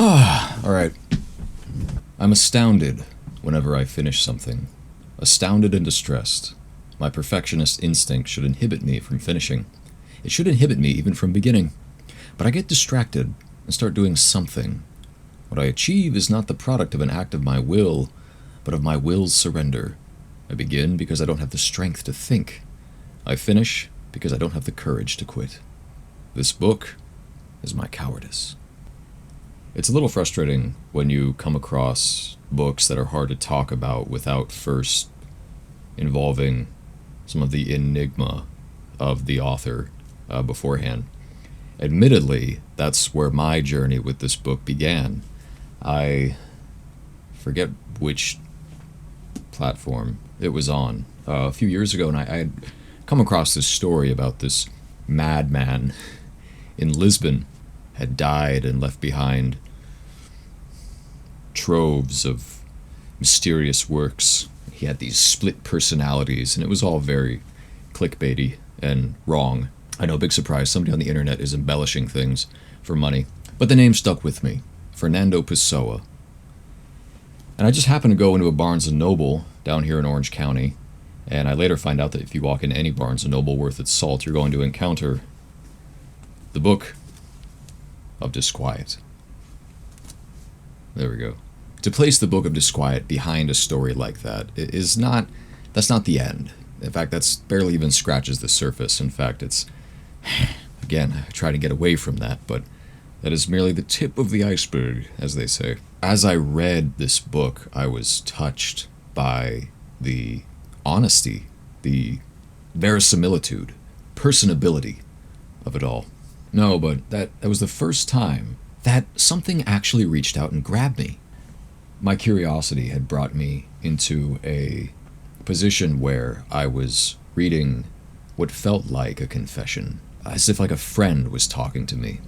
Alright. I'm astounded whenever I finish something. Astounded and distressed. My perfectionist instinct should inhibit me from finishing. It should inhibit me even from beginning. But I get distracted and start doing something. What I achieve is not the product of an act of my will, but of my will's surrender. I begin because I don't have the strength to think. I finish because I don't have the courage to quit. This book is my cowardice. It's a little frustrating when you come across books that are hard to talk about without first involving some of the enigma of the author beforehand. Admittedly, that's where my journey with this book began. I forget which platform it was on a few years ago, and I had come across this story about this madman in Lisbon had died and left behind troves of mysterious works. He had these split personalities, and it was all very clickbaity and wrong. I know, big surprise, somebody on the internet is embellishing things for money. But the name stuck with me, Fernando Pessoa. And I just happened to go into a Barnes & Noble down here in Orange County, and I later find out that if you walk into any Barnes & Noble worth its salt, you're going to encounter the Book of Disquiet. There we go. To place the Book of Disquiet behind a story like that is not, that's not the end. In fact, that's barely even scratches the surface. In fact, it's, again, I try to get away from that, but that is merely the tip of the iceberg, as they say. As I read this book, I was touched by the honesty, the verisimilitude, personability of it all. No, but that was the first time that something actually reached out and grabbed me. My curiosity had brought me into a position where I was reading what felt like a confession, as if like a friend was talking to me.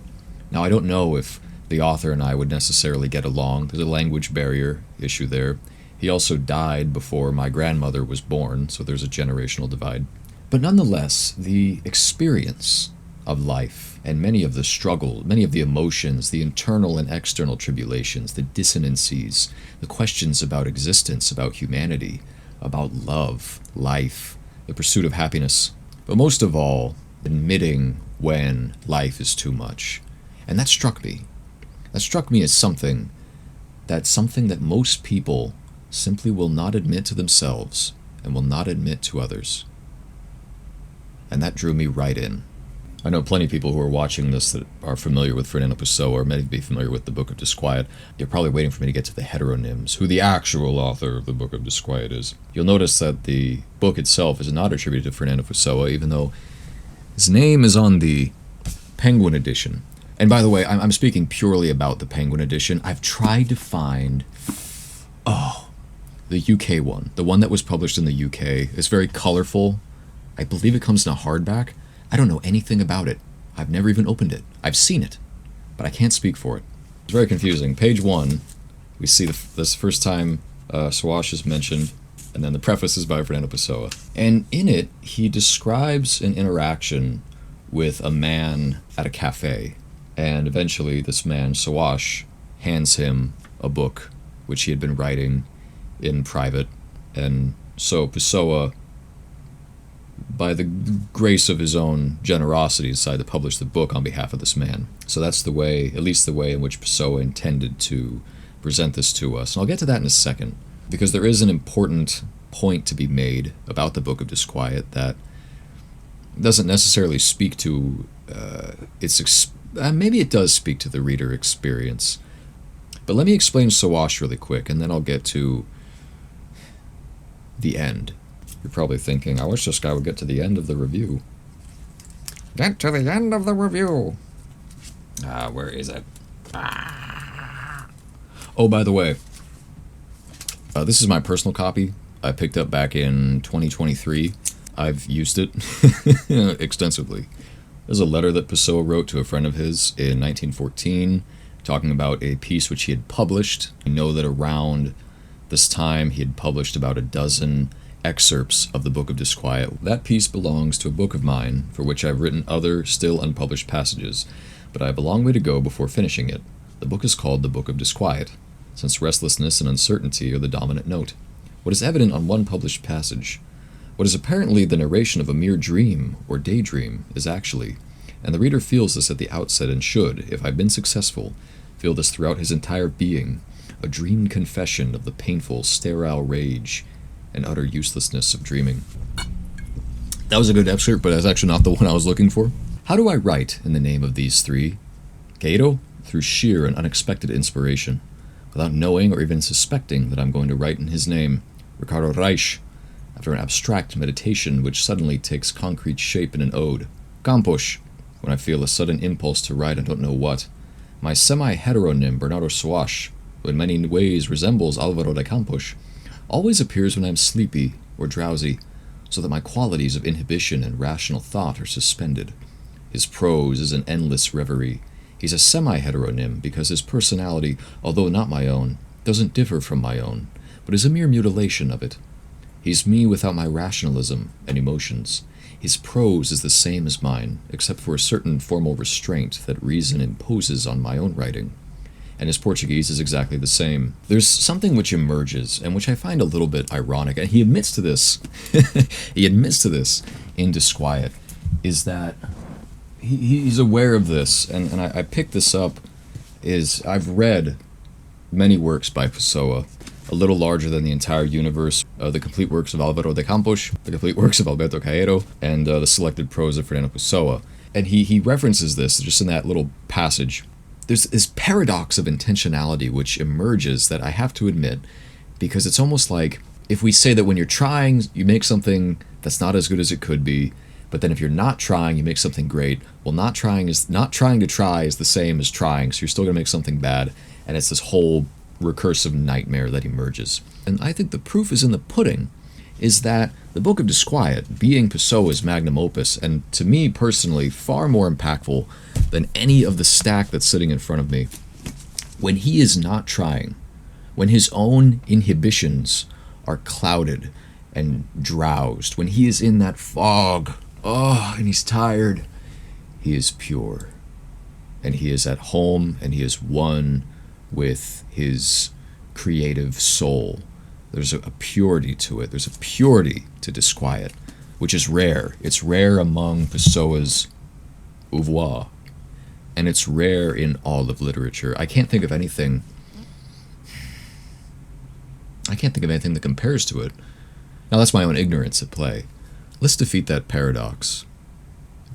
Now, I don't know if the author and I would necessarily get along. There's a language barrier issue there. He also died before my grandmother was born, so there's a generational divide. But nonetheless, the experience of life and many of the struggle, many of the emotions, the internal and external tribulations, the dissonances, the questions about existence, about humanity, about love, life, the pursuit of happiness, but most of all, admitting when life is too much. And that struck me. That struck me as something that most people simply will not admit to themselves and will not admit to others. And that drew me right in. I know plenty of people who are watching this that are familiar with Fernando Pessoa, or may be familiar with the Book of Disquiet. You're probably waiting for me to get to the heteronyms, who the actual author of the Book of Disquiet is. You'll notice that the book itself is not attributed to Fernando Pessoa, even though his name is on the Penguin edition. And by the way, I'm speaking purely about the Penguin edition. I've tried to find, the UK one. The one that was published in the UK. It's very colorful. I believe it comes in a hardback. I don't know anything about it. I've never even opened it. I've seen it, but I can't speak for it. It's very confusing. Page 1, we see this first time Soares is mentioned, and then the preface is by Fernando Pessoa. And in it, he describes an interaction with a man at a cafe, and eventually this man, Soares, hands him a book which he had been writing in private, and so Pessoa, by the grace of his own generosity, decided to publish the book on behalf of this man. So that's the way, at least the way in which Pessoa intended to present this to us. And I'll get to that in a second, because there is an important point to be made about the Book of Disquiet that doesn't necessarily speak to maybe it does speak to the reader experience. But let me explain Soares really quick, and then I'll get to the end. You're probably thinking, I wish this guy would get to the end of the review. Get to the end of the review. Where is it? Oh, by the way, this is my personal copy. I picked up back in 2023. I've used it extensively. There's a letter that Pessoa wrote to a friend of his in 1914, talking about a piece which he had published. I know that around this time he had published about a dozen excerpts of the Book of Disquiet. That piece belongs to a book of mine, for which I've written other, still unpublished passages, but I have a long way to go before finishing it. The book is called the Book of Disquiet, since restlessness and uncertainty are the dominant note. What is evident on one published passage, what is apparently the narration of a mere dream or daydream, is actually, and the reader feels this at the outset and should, if I've been successful, feel this throughout his entire being, a dreamed confession of the painful, sterile rage and utter uselessness of dreaming. That was a good excerpt, but that's actually not the one I was looking for. How do I write in the name of these three? Cairo, through sheer and unexpected inspiration, without knowing or even suspecting that I'm going to write in his name. Ricardo Reich, after an abstract meditation which suddenly takes concrete shape in an ode. Campos, when I feel a sudden impulse to write I don't know what. My semi-heteronym Bernardo Soares, who in many ways resembles Álvaro de Campos, always appears when I'm sleepy or drowsy, so that my qualities of inhibition and rational thought are suspended. His prose is an endless reverie. He's a semi-heteronym because his personality, although not my own, doesn't differ from my own, but is a mere mutilation of it. He's me without my rationalism and emotions. His prose is the same as mine, except for a certain formal restraint that reason imposes on my own writing. And his Portuguese is exactly the same. There's something which emerges, and which I find a little bit ironic, and he admits to this, in Disquiet, is that he's aware of this, and I picked this up, is I've read many works by Pessoa, a little larger than the entire universe, the complete works of Álvaro de Campos, the complete works of Alberto Caeiro, and the selected prose of Fernando Pessoa. And he references this just in that little passage. There's this paradox of intentionality which emerges that I have to admit, because it's almost like if we say that when you're trying, you make something that's not as good as it could be, but then if you're not trying, you make something great. Well, not trying to try is the same as trying, so you're still going to make something bad, and it's this whole recursive nightmare that emerges. And I think the proof is in the pudding, is that the Book of Disquiet, being Pessoa's magnum opus, and to me personally far more impactful than any of the stack that's sitting in front of me, when he is not trying, when his own inhibitions are clouded and drowsed, when he is in that fog, and he's tired, he is pure, and he is at home, and he is one with his creative soul. There's a purity to it. There's a purity to Disquiet, which is rare. It's rare among Pessoa's oeuvre, and it's rare in all of literature. I can't think of anything that compares to it. Now, that's my own ignorance at play. Let's defeat that paradox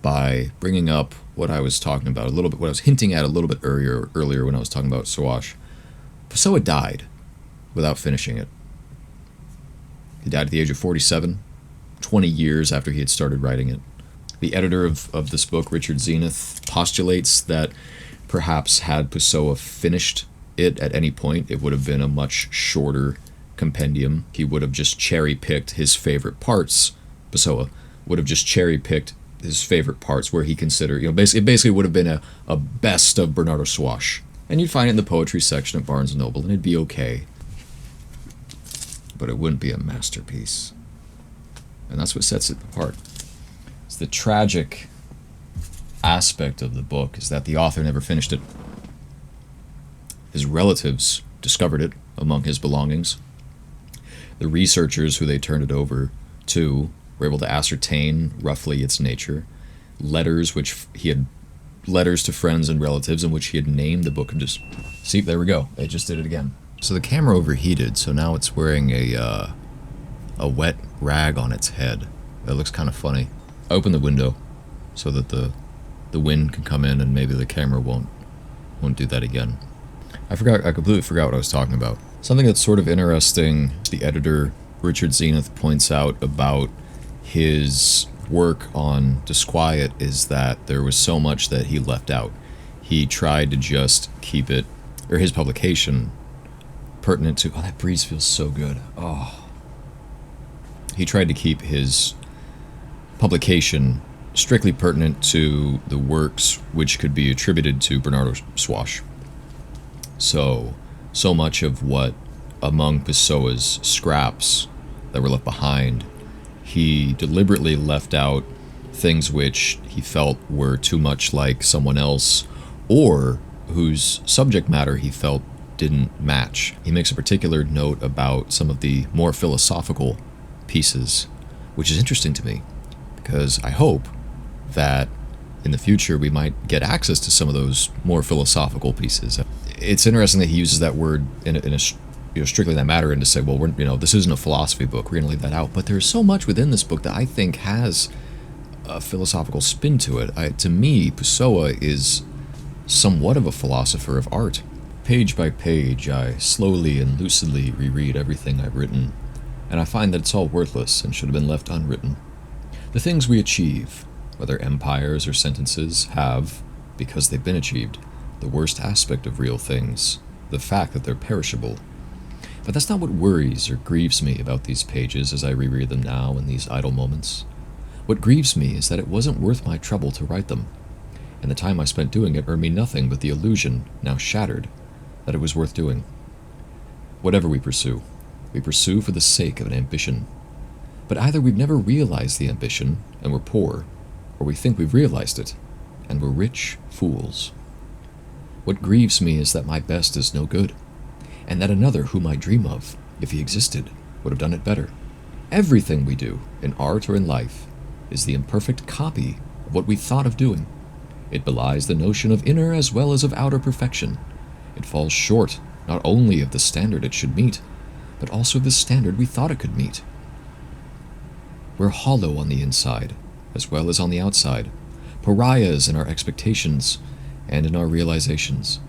by bringing up what I was talking about a little bit, what I was hinting at a little bit earlier when I was talking about Soares. Pessoa died without finishing it. He died at the age of 47, 20 years after he had started writing it. The editor of this book, Richard Zenith, postulates that perhaps had Pessoa finished it at any point, it would have been a much shorter compendium. He would have just cherry-picked his favorite parts. Pessoa would have just cherry-picked his favorite parts where he considered, it basically would have been a best of Bernardo Soares. And you'd find it in the poetry section of Barnes & Noble, and it'd be okay. But it wouldn't be a masterpiece. And that's what sets it apart. It's the tragic aspect of the book is that the author never finished it. His relatives discovered it among his belongings. The researchers who they turned it over to were able to ascertain roughly its nature. Letters to friends and relatives in which he had named the book of See, there we go. It just did it again. So the camera overheated, so now it's wearing a wet rag on its head. That looks kind of funny. I opened the window so that the wind can come in and maybe the camera won't do that again. I completely forgot what I was talking about. Something that's sort of interesting, the editor, Richard Zenith, points out about his work on Disquiet is that there was so much that he left out. He tried to just keep it, or his publication, pertinent to... Oh, that breeze feels so good. Oh. He tried to keep his publication strictly pertinent to the works which could be attributed to Bernardo Soares. So much of what among Pessoa's scraps that were left behind, he deliberately left out things which he felt were too much like someone else, or whose subject matter he felt didn't match. He makes a particular note about some of the more philosophical pieces, which is interesting to me, because I hope that in the future we might get access to some of those more philosophical pieces. It's interesting that he uses that word in a strictly that matter, and to say, well, this isn't a philosophy book, we're going to leave that out. But there's so much within this book that I think has a philosophical spin to it. To me, Pessoa is somewhat of a philosopher of art. Page by page, I slowly and lucidly reread everything I've written, and I find that it's all worthless and should have been left unwritten. The things we achieve, whether empires or sentences, have, because they've been achieved, the worst aspect of real things, the fact that they're perishable. But that's not what worries or grieves me about these pages as I reread them now in these idle moments. What grieves me is that it wasn't worth my trouble to write them, and the time I spent doing it earned me nothing but the illusion, now shattered, that it was worth doing. Whatever we pursue for the sake of an ambition. But either we've never realized the ambition, and we're poor, or we think we've realized it, and we're rich fools. What grieves me is that my best is no good, and that another whom I dream of, if he existed, would have done it better. Everything we do, in art or in life, is the imperfect copy of what we thought of doing. It belies the notion of inner as well as of outer perfection. It falls short not only of the standard it should meet, but also of the standard we thought it could meet. We're hollow on the inside, as well as on the outside, pariahs in our expectations and in our realizations.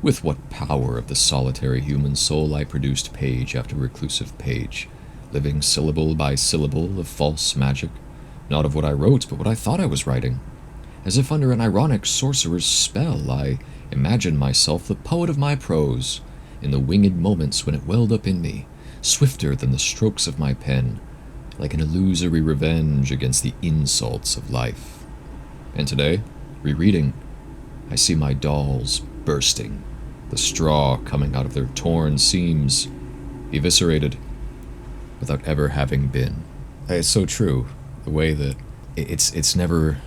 With what power of the solitary human soul I produced page after reclusive page, living syllable by syllable of false magic, not of what I wrote, but what I thought I was writing. As if under an ironic sorcerer's spell, I imagined myself the poet of my prose, in the winged moments when it welled up in me, swifter than the strokes of my pen, like an illusory revenge against the insults of life. And today, rereading, I see my dolls bursting, the straw coming out of their torn seams, eviscerated, without ever having been. It's so true, the way that it's never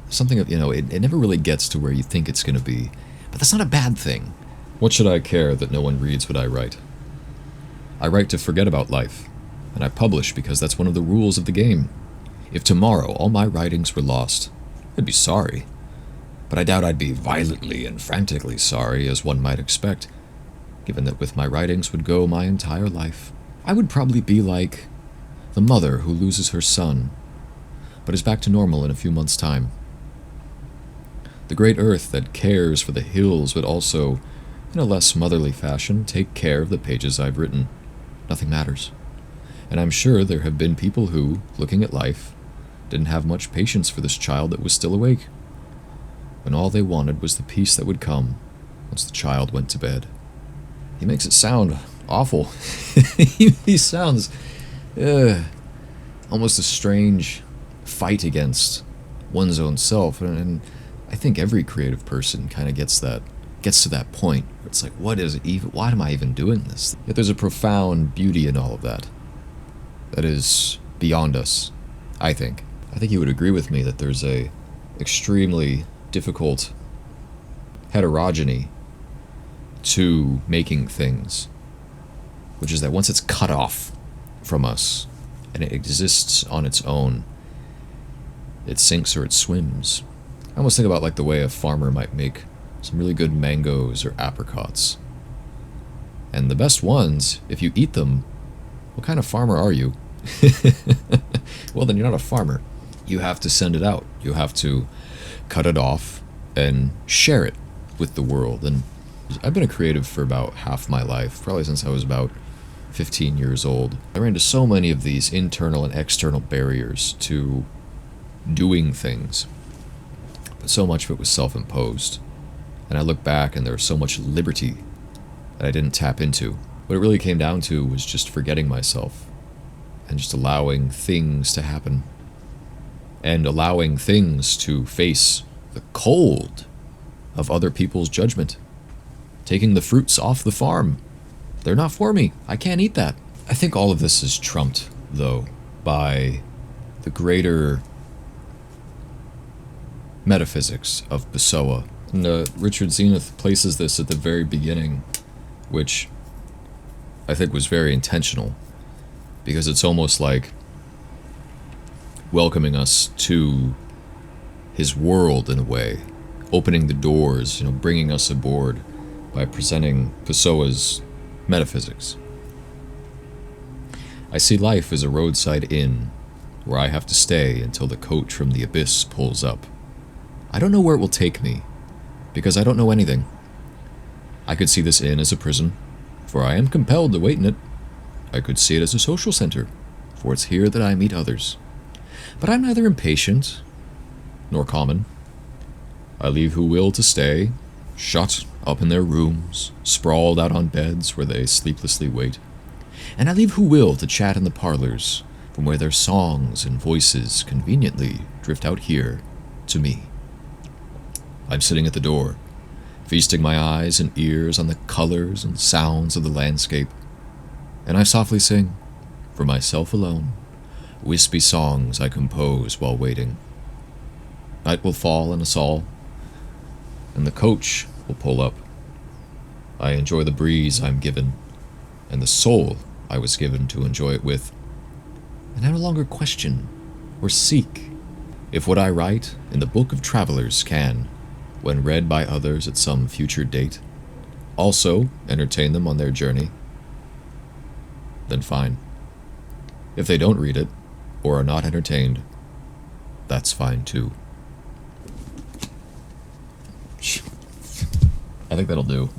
something of, it never really gets to where you think it's going to be. But that's not a bad thing. What should I care that no one reads what I write? I write to forget about life, and I publish because that's one of the rules of the game. If tomorrow all my writings were lost, I'd be sorry. But I doubt I'd be violently and frantically sorry, as one might expect, given that with my writings would go my entire life. I would probably be like the mother who loses her son, but is back to normal in a few months' time. The great earth that cares for the hills would also, in a less motherly fashion, take care of the pages I've written. Nothing matters. And I'm sure there have been people who, looking at life, didn't have much patience for this child that was still awake, when all they wanted was the peace that would come once the child went to bed. He makes it sound awful. He sounds almost a strange fight against one's own self, and I think every creative person kind of gets to that point where it's like, what is it even? Why am I even doing this? Yet there's a profound beauty in all of that is beyond us, I think. I think you would agree with me that there's a extremely difficult heterogeny to making things, which is that once it's cut off from us and it exists on its own, it sinks or it swims. I almost think about like the way a farmer might make some really good mangoes or apricots. And the best ones, if you eat them, what kind of farmer are you? Well, then you're not a farmer. You have to send it out. You have to cut it off and share it with the world. And I've been a creative for about half my life, probably since I was about 15 years old. I ran into so many of these internal and external barriers to doing things, but so much of it was self-imposed. And I look back and there was so much liberty that I didn't tap into. What it really came down to was just forgetting myself and just allowing things to happen and allowing things to face the cold of other people's judgment. Taking the fruits off the farm. They're not for me. I can't eat that. I think all of this is trumped, though, by the greater metaphysics of Pessoa And Richard Zenith places this at the very beginning, which I think was very intentional, because it's almost like welcoming us to his world in a way, opening the doors, bringing us aboard by presenting Pessoa's metaphysics. I see life as a roadside inn where I have to stay until the coach from the abyss pulls up. I don't know where it will take me, because I don't know anything. I could see this inn as a prison, for I am compelled to wait in it. I could see it as a social center, for it's here that I meet others. But I'm neither impatient nor common. I leave who will to stay, shut up in their rooms, sprawled out on beds where they sleeplessly wait. And I leave who will to chat in the parlors, from where their songs and voices conveniently drift out here to me. I'm sitting at the door, feasting my eyes and ears on the colors and sounds of the landscape, and I softly sing, for myself alone, wispy songs I compose while waiting. Night will fall on us all, and the coach will pull up. I enjoy the breeze I'm given, and the soul I was given to enjoy it with, and I no longer question or seek if what I write in the Book of Travelers can, when read by others at some future date, also entertain them on their journey. Then fine. If they don't read it, or are not entertained, that's fine too. I think that'll do.